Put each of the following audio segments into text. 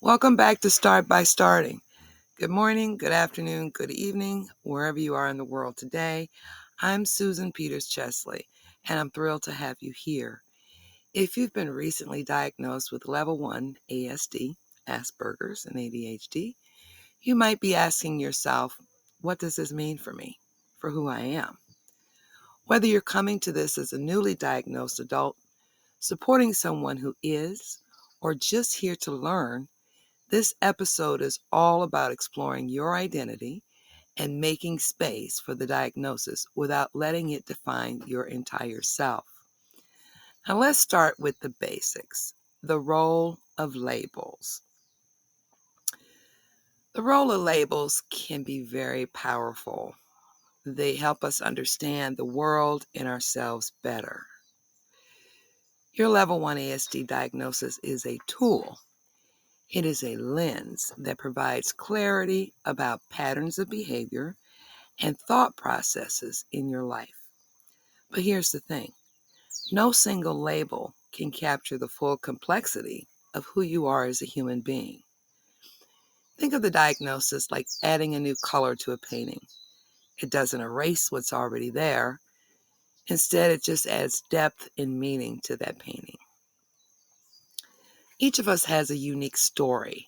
Welcome back to Start by Starting. Good morning, good afternoon, good evening, wherever you are in the world today. I'm Susan Peters Chesley, and I'm thrilled to have you here. If you've been recently diagnosed with level 1 ASD, Asperger's, and ADHD, you might be asking yourself, what does this mean for me, for who I am? Whether you're coming to this as a newly diagnosed adult, supporting someone who is, or just here to learn, this episode is all about exploring your identity and making space for the diagnosis without letting it define your entire self. Now, let's start with the basics, the role of labels. The role of labels can be very powerful. They help us understand the world and ourselves better. Your level 1 ASD diagnosis is a tool. It is a lens that provides clarity about patterns of behavior and thought processes in your life. But here's the thing, no single label can capture the full complexity of who you are as a human being. Think of the diagnosis like adding a new color to a painting. It doesn't erase what's already there. Instead, it just adds depth and meaning to that painting. Each of us has a unique story.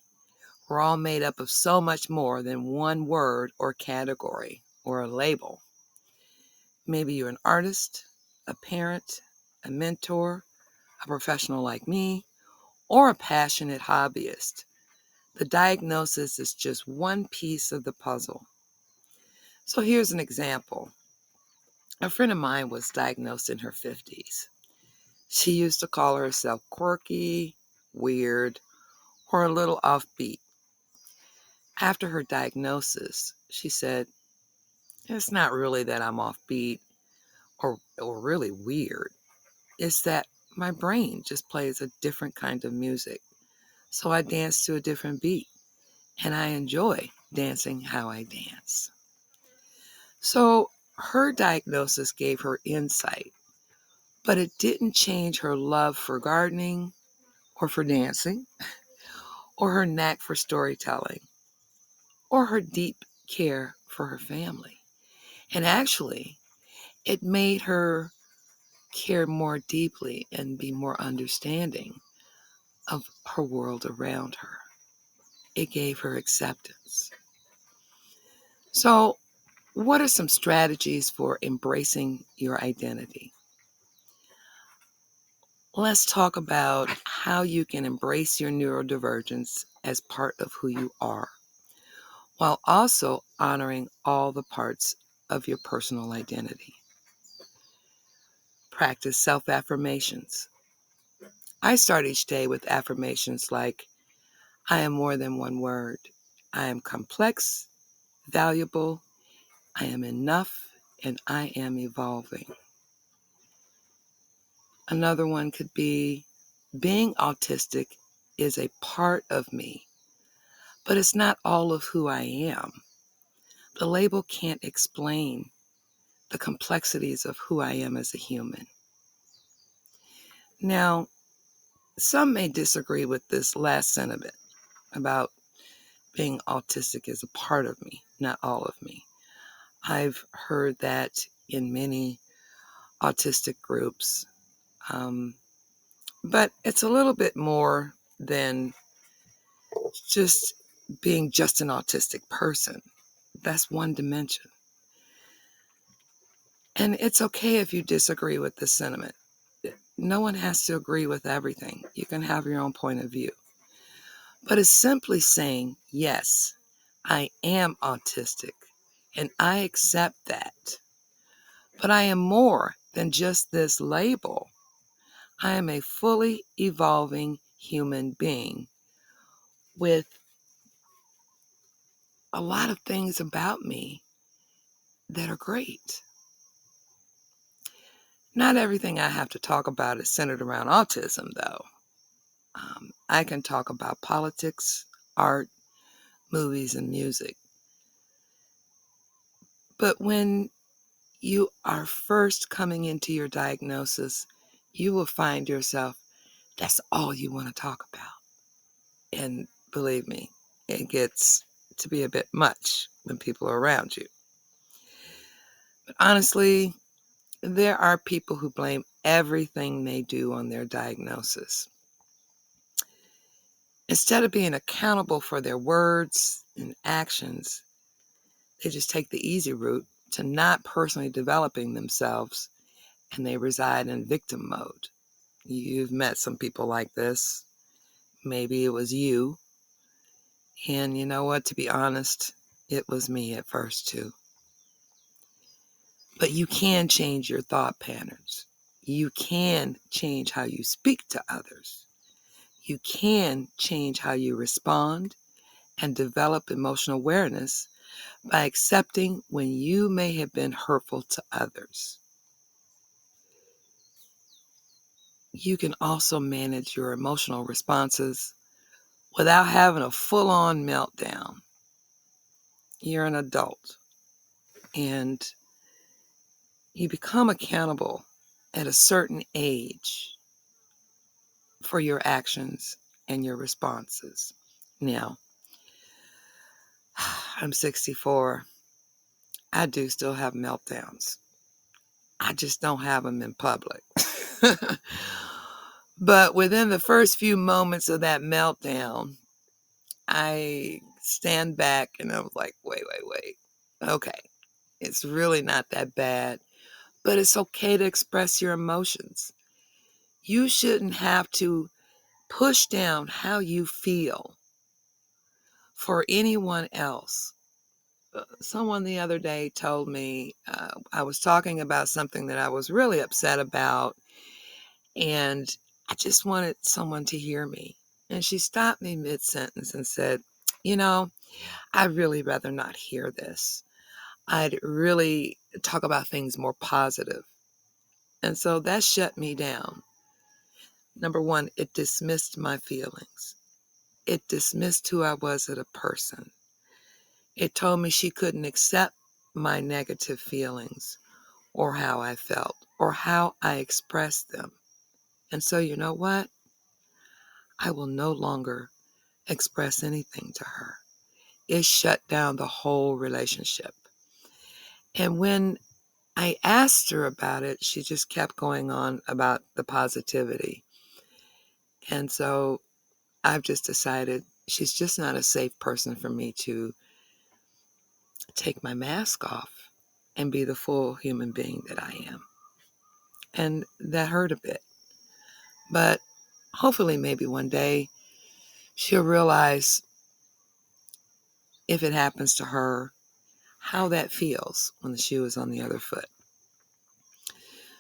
We're all made up of so much more than one word or category or a label. Maybe you're an artist, a parent, a mentor, a professional like me, or a passionate hobbyist. The diagnosis is just one piece of the puzzle. So here's an example. A friend of mine was diagnosed in her 50s. She used to call herself quirky, weird, or a little offbeat. After her diagnosis, she said, it's not really that I'm offbeat or really weird. It's that my brain just plays a different kind of music. So I dance to a different beat, and I enjoy dancing how I dance. So her diagnosis gave her insight, but it didn't change her love for gardening or for dancing or her knack for storytelling or her deep care for her family. And actually, it made her care more deeply and be more understanding of her world around her. It gave her acceptance. So, what are some strategies for embracing your identity? Let's talk about how you can embrace your neurodivergence as part of who you are, while also honoring all the parts of your personal identity. Practice self-affirmations. I start each day with affirmations like, I am more than one word. I am complex, valuable, I am enough, and I am evolving. Another one could be, being autistic is a part of me, but it's not all of who I am. The label can't explain the complexities of who I am as a human. Now, some may disagree with this last sentiment about being autistic is a part of me, not all of me. I've heard that in many autistic groups, but it's a little bit more than just being just an autistic person. That's one dimension. And it's okay if you disagree with this sentiment. No one has to agree with everything. You can have your own point of view. But it's simply saying, yes, I am autistic, and I accept that. But I am more than just this label. I am a fully evolving human being with a lot of things about me that are great. Not everything I have to talk about is centered around autism, though. I can talk about politics, art, movies, and music. But when you are first coming into your diagnosis, you will find yourself, that's all you want to talk about. And believe me, it gets to be a bit much when people are around you. But honestly, there are people who blame everything they do on their diagnosis. Instead of being accountable for their words and actions, they just take the easy route to not personally developing themselves, and they reside in victim mode. You've met some people like this. Maybe it was you. And you know what? To be honest, it was me at first too. But you can change your thought patterns. You can change how you speak to others. You can change how you respond and develop emotional awareness by accepting when you may have been hurtful to others. You can also manage your emotional responses without having a full-on meltdown. You're an adult and you become accountable at a certain age for your actions and your responses. Now, I'm 64. I do still have meltdowns. I just don't have them in public. But within the first few moments of that meltdown, I stand back and I was like, wait. Okay, it's really not that bad, but it's okay to express your emotions. You shouldn't have to push down how you feel for anyone else. Someone the other day told me I was talking about something that I was really upset about, and I just wanted someone to hear me. And she stopped me mid-sentence and said, you know, I'd really rather not hear this. I'd really talk about things more positive. And so that shut me down. Number one, it dismissed my feelings. It dismissed who I was as a person. It told me she couldn't accept my negative feelings or how I felt or how I expressed them. And so, you know what? I will no longer express anything to her. It shut down the whole relationship. And when I asked her about it, she just kept going on about the positivity. And so I've just decided she's just not a safe person for me to take my mask off and be the full human being that I am. And that hurt a bit. But hopefully, maybe one day she'll realize, if it happens to her, how that feels when the shoe is on the other foot.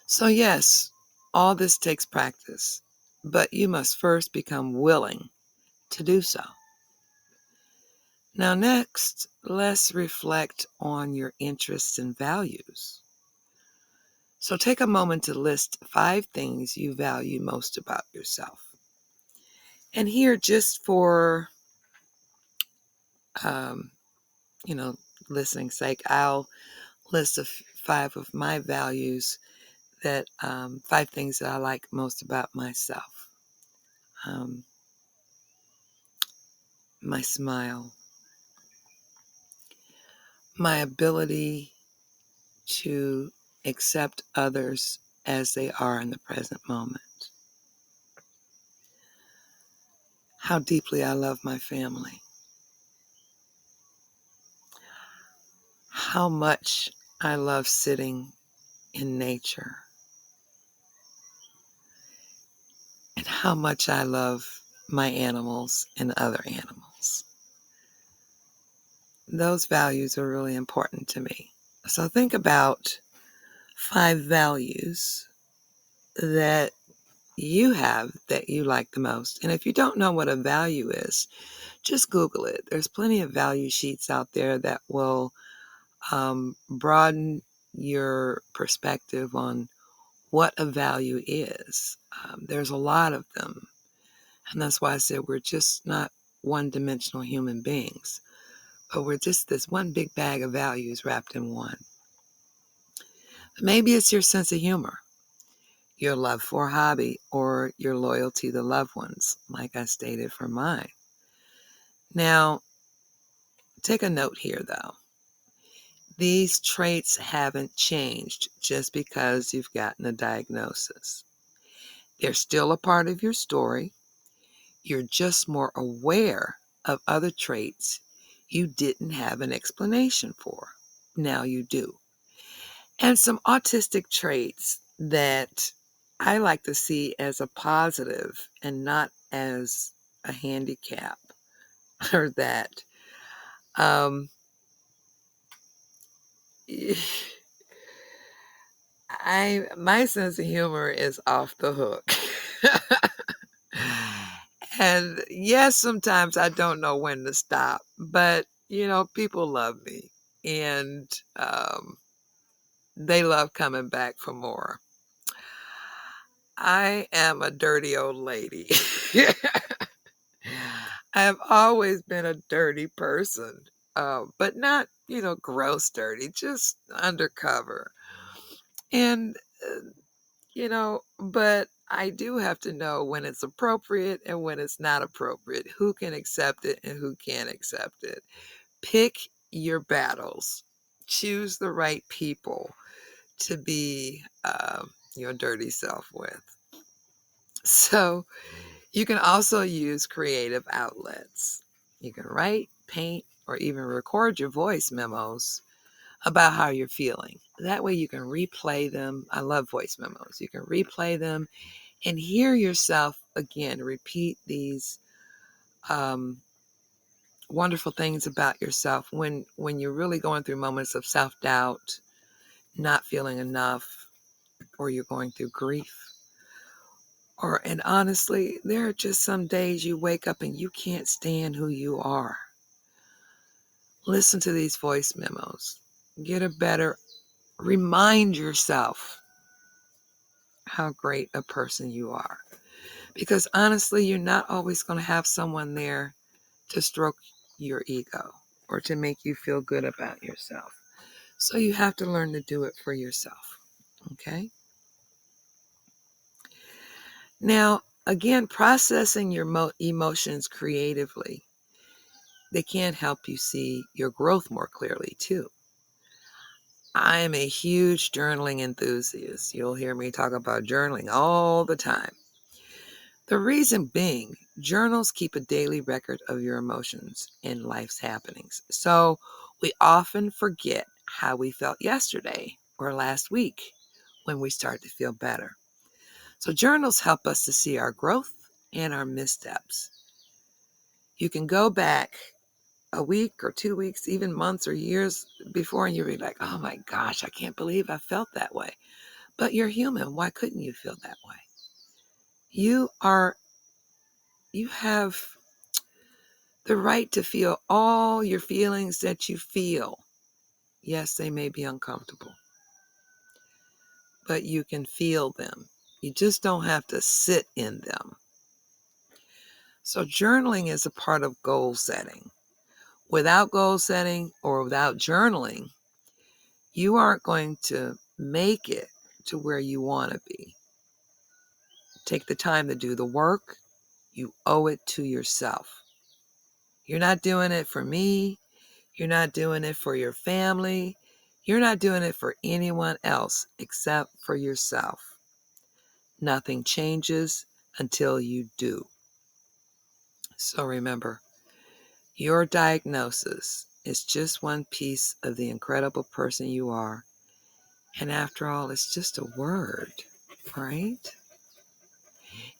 So yes, all this takes practice, but you must first become willing to do so. Now next, let's reflect on your interests and values. So take a moment to list 5 things you value most about yourself. And here, just for, um, listening's sake, I'll list 5 of my values, that 5 things that I like most about myself. My smile, my ability to accept others as they are in the present moment, how deeply I love my family, how much I love sitting in nature, and how much I love my animals and other animals. Those values are really important to me. So think about 5 values that you have that you like the most. And if you don't know what a value is, just Google it. There's plenty of value sheets out there that will broaden your perspective on what a value is. There's a lot of them. And that's why I said we're just not one-dimensional human beings, but we're just this one big bag of values wrapped in one. Maybe it's your sense of humor, your love for a hobby, or your loyalty to loved ones, like I stated for mine. Now, take a note here, though. These traits haven't changed just because you've gotten a diagnosis. They're still a part of your story. You're just more aware of other traits you didn't have an explanation for. Now you do. And some autistic traits that I like to see as a positive and not as a handicap are that my sense of humor is off the hook. And yes, sometimes I don't know when to stop, but people love me and they love coming back for more. I am a dirty old lady. I have always been a dirty person, but not, gross dirty, just undercover. And, but I do have to know when it's appropriate and when it's not appropriate, who can accept it and who can't accept it. Pick your battles, choose the right people to be your dirty self with. So you can also use creative outlets. You can write, paint, or even record your voice memos about how you're feeling. That way you can replay them. I love voice memos. You can replay them and hear yourself again, repeat these wonderful things about yourself when you're really going through moments of self-doubt, not feeling enough, or you're going through grief. And honestly, there are just some days you wake up and you can't stand who you are. Listen to these voice memos. Remind yourself how great a person you are. Because honestly, you're not always going to have someone there to stroke your ego or to make you feel good about yourself. So you have to learn to do it for yourself. Okay? Now, again, processing your emotions creatively, they can help you see your growth more clearly too. I am a huge journaling enthusiast. You'll hear me talk about journaling all the time. The reason being, journals keep a daily record of your emotions and life's happenings. So we often forget how we felt yesterday or last week when we start to feel better. So journals help us to see our growth and our missteps. You can go back a week or 2 weeks, even months or years before, and you'll be like, oh my gosh, I can't believe I felt that way. But you're human. Why couldn't you feel that way? You have the right to feel all your feelings that you feel. Yes, they may be uncomfortable, but you can feel them. You just don't have to sit in them. So journaling is a part of goal setting. Without goal setting or without journaling, you aren't going to make it to where you want to be. Take the time to do the work. You owe it to yourself. You're not doing it for me. You're not doing it for your family. You're not doing it for anyone else except for yourself. Nothing changes until you do. So remember, your diagnosis is just one piece of the incredible person you are. And after all, it's just a word, right?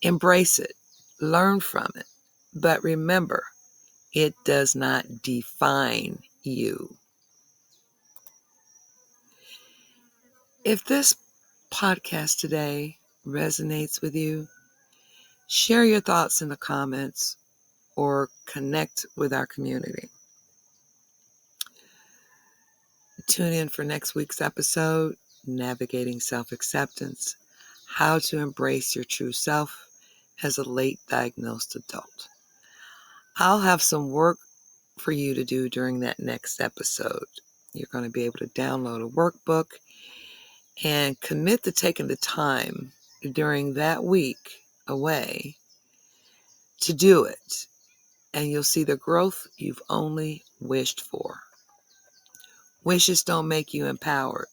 Embrace it. Learn from it. But remember, it does not define you. If this podcast today resonates with you, share your thoughts in the comments or connect with our community. Tune in for next week's episode, Navigating Self-Acceptance, How to Embrace Your True Self as a Late Diagnosed Adult. I'll have some work for you to do during that next episode. You're going to be able to download a workbook and commit to taking the time during that week away to do it. and you'll see the growth you've only wished for. Wishes don't make you empowered.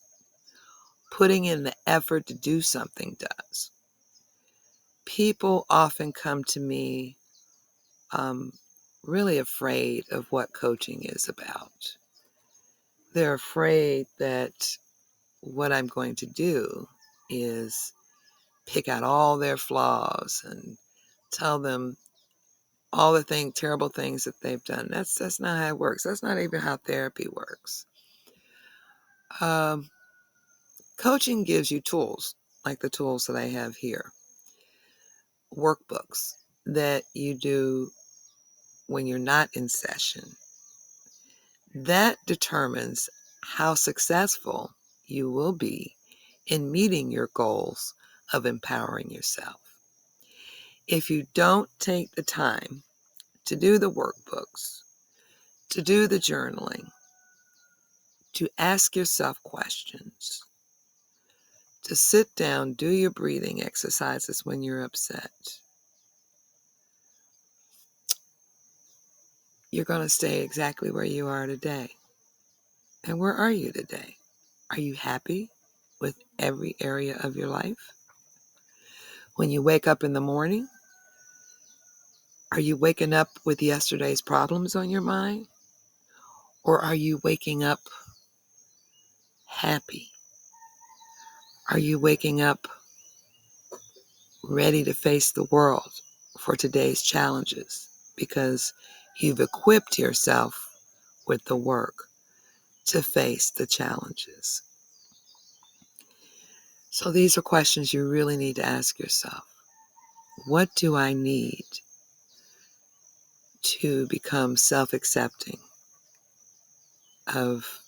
Putting in the effort to do something does. People often come to me really afraid of what coaching is about. They're afraid that what I'm going to do is pick out all their flaws and tell them all the terrible things that they've done. That's not how it works. That's not even how therapy works. Coaching gives you tools, like the tools that I have here, workbooks that you do when you're not in session. That determines how successful you will be in meeting your goals of empowering yourself. If you don't take the time to do the workbooks, to do the journaling, to ask yourself questions, to sit down, do your breathing exercises when you're upset, you're going to stay exactly where you are today. And where are you today? Are you happy with every area of your life? When you wake up in the morning, are you waking up with yesterday's problems on your mind? Or are you waking up happy? Are you waking up ready to face the world for today's challenges because you've equipped yourself with the work to face the challenges? So these are questions you really need to ask yourself. What do I need to become self-accepting of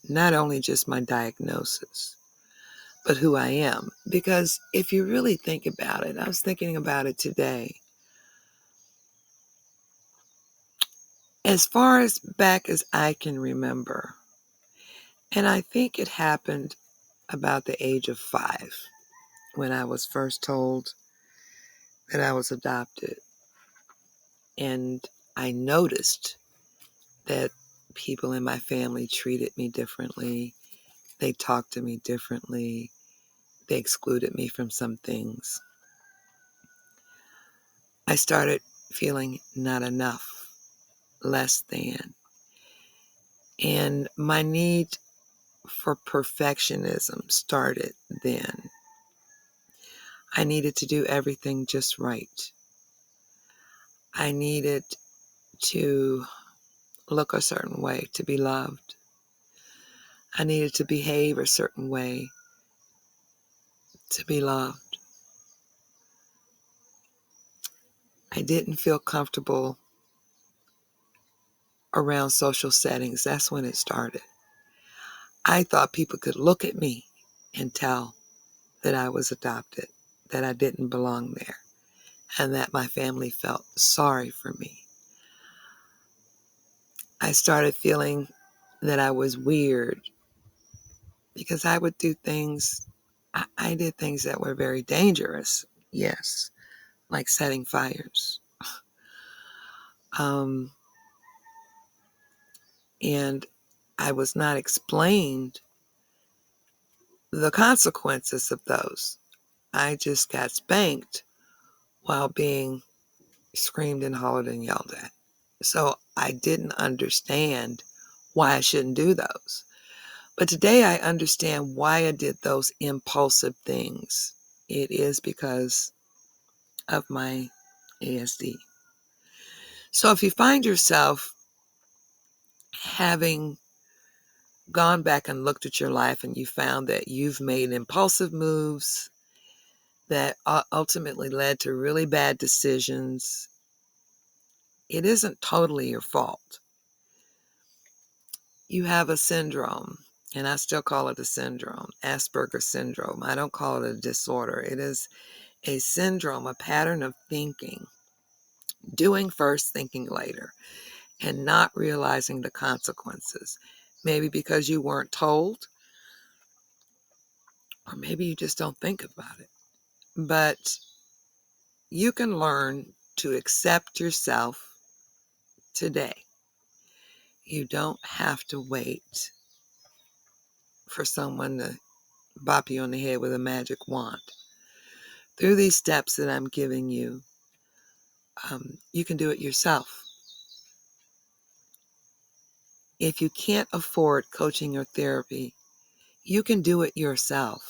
not only just my diagnosis, but who I am? Because if you really think about it, I was thinking about it today. As far as back as I can remember, and I think it happened about the age of 5 when I was first told that I was adopted. And I noticed that people in my family treated me differently. They talked to me differently. They excluded me from some things. I started feeling not enough, less than. And my need for perfectionism started then. I needed to do everything just right. I needed to look a certain way to be loved. I needed to behave a certain way to be loved. I didn't feel comfortable around social settings. That's when it started. I thought people could look at me and tell that I was adopted, that I didn't belong there, and that my family felt sorry for me. I started feeling that I was weird because I would do things, I did things that were very dangerous, yes, like setting fires. And I was not explained the consequences of those. I just got spanked while being screamed and hollered and yelled at. So I didn't understand why I shouldn't do those. But today I understand why I did those impulsive things. It is because of my ASD. So if you find yourself having gone back and looked at your life and you found that you've made impulsive moves that ultimately led to really bad decisions, it isn't totally your fault. You have a syndrome, and I still call it a syndrome, Asperger's syndrome. I don't call it a disorder. It is a syndrome, a pattern of thinking, doing first, thinking later, and not realizing the consequences. Maybe because you weren't told, or maybe you just don't think about it. But you can learn to accept yourself today. You don't have to wait for someone to bop you on the head with a magic wand. Through these steps that I'm giving you, you can do it yourself. If you can't afford coaching or therapy, you can do it yourself.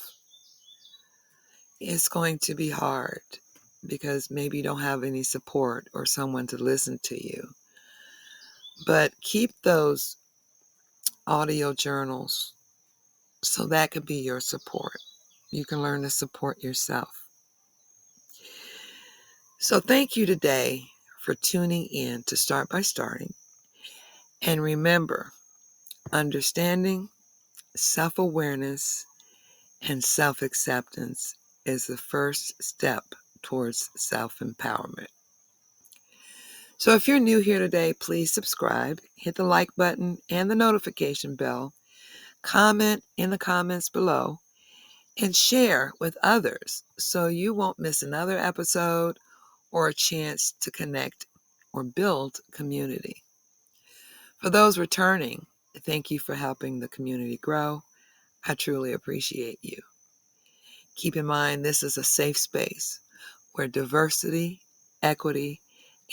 It's going to be hard because maybe you don't have any support or someone to listen to you. But keep those audio journals so that could be your support. You can learn to support yourself. So thank you today for tuning in to Start by Starting. And remember, understanding, self-awareness, and self-acceptance is the first step towards self-empowerment. So if you're new here today, please subscribe, hit the like button and the notification bell, comment in the comments below, and share with others so you won't miss another episode or a chance to connect or build community. For those returning, thank you for helping the community grow. I truly appreciate you. Keep in mind, this is a safe space where diversity, equity,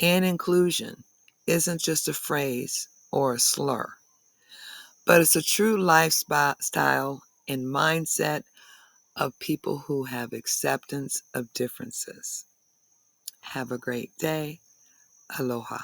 and inclusion isn't just a phrase or a slur, but it's a true lifestyle and mindset of people who have acceptance of differences. Have a great day. Aloha.